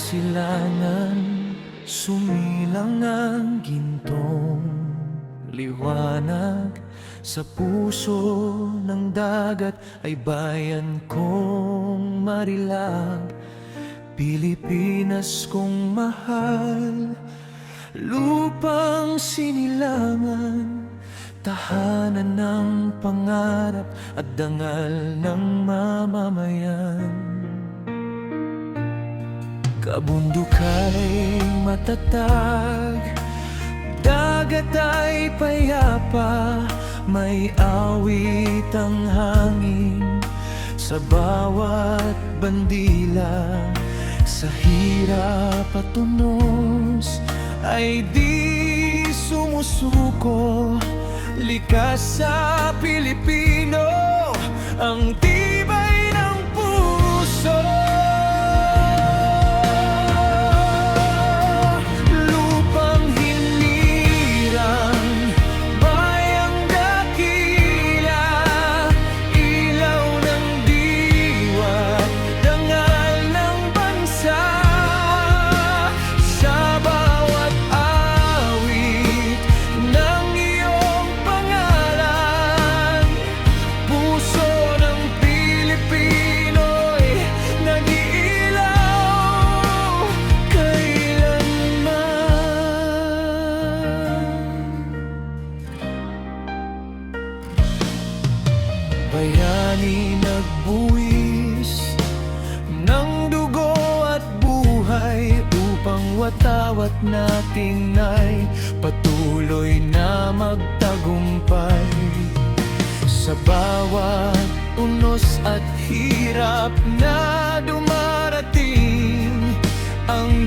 silangan, sumilang ang gintong liwanag. Sa puso ng dagat ay bayan kong Marilag. Pilipinas kong mahal, lupang sinilangan, tahanan ng pangarap at dangal ng mamamayan. Kabundukay matatag, dagat ay payapa, may awit ang hangin sa bawat bandila. Sa hirap at unos ay di sumusuko, likas sa Pilipino ang tibay ng puso. Lupang hinirang, bayang dakila, ilaw ng diwa, dangal ng bansa. Sa bawat awit ng iyong pangalan, puso ng Pilipino'y nag-iilaw kailanman. Bayani nagbuwis ng dugo at buhay upang watawat nating ay patuloy na magtagumpay. Sa bawat unos at hirap na dumarating, ang